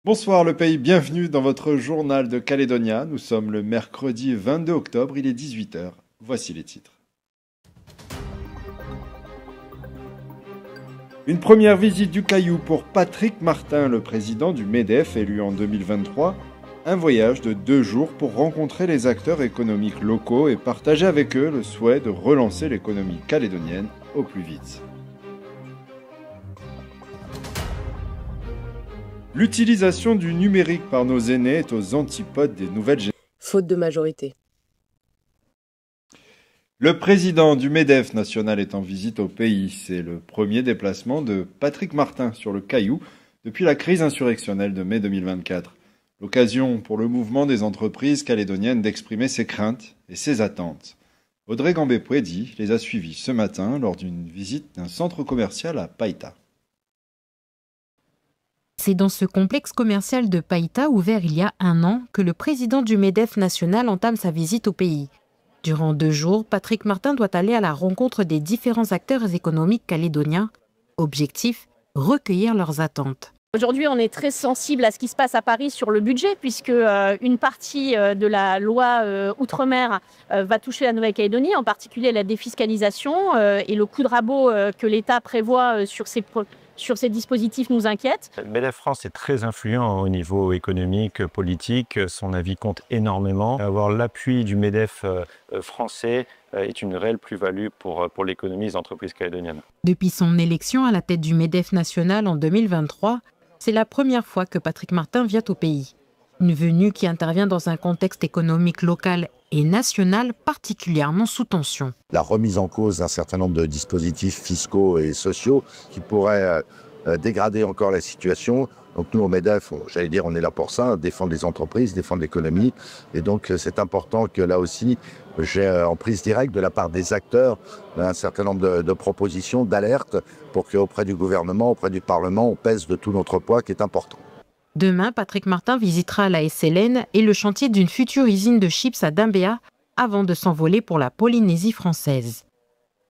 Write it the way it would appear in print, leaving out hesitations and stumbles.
Bonsoir le pays, bienvenue dans votre journal de Calédonia. Nous sommes le mercredi 22 octobre, il est 18 heures. Voici les titres. Une première visite du Caillou pour Patrick Martin, le président du MEDEF élu en 2023. Un voyage de 2 jours pour rencontrer les acteurs économiques locaux et partager avec eux le souhait de relancer l'économie calédonienne au plus vite. L'utilisation du numérique par nos aînés est aux antipodes des nouvelles générations. Faute de majorité. Le président du MEDEF national est en visite au pays. C'est le premier déplacement de Patrick Martin sur le Caillou depuis la crise insurrectionnelle de mai 2024. L'occasion pour le mouvement des entreprises calédoniennes d'exprimer ses craintes et ses attentes. Audrey Gambé-Pouedi les a suivis ce matin lors d'une visite d'un centre commercial à Païta. C'est dans ce complexe commercial de Païta, ouvert il y a 1 an, que le président du MEDEF national entame sa visite au pays. Durant 2 jours, Patrick Martin doit aller à la rencontre des différents acteurs économiques calédoniens. Objectif, recueillir leurs attentes. Aujourd'hui, on est très sensible à ce qui se passe à Paris sur le budget, puisque une partie de la loi Outre-mer va toucher la Nouvelle-Calédonie, en particulier la défiscalisation et le coup de rabot que l'État prévoit sur ces dispositifs nous inquiète. Le MEDEF France est très influent au niveau économique, politique. Son avis compte énormément. Avoir l'appui du MEDEF français est une réelle plus-value pour l'économie des entreprises calédoniennes. Depuis son élection à la tête du MEDEF national en 2023, c'est la première fois que Patrick Martin vient au pays. Une venue qui intervient dans un contexte économique local et national particulièrement sous tension. La remise en cause d'un certain nombre de dispositifs fiscaux et sociaux qui pourraient dégrader encore la situation. Donc nous, au MEDEF, on est là pour ça, défendre les entreprises, défendre l'économie. Et donc c'est important que là aussi, j'ai en prise directe de la part des acteurs un certain nombre de propositions, d'alertes, pour qu'auprès du gouvernement, auprès du Parlement, on pèse de tout notre poids qui est important. Demain, Patrick Martin visitera la SLN et le chantier d'une future usine de chips à Dimbéa avant de s'envoler pour la Polynésie française.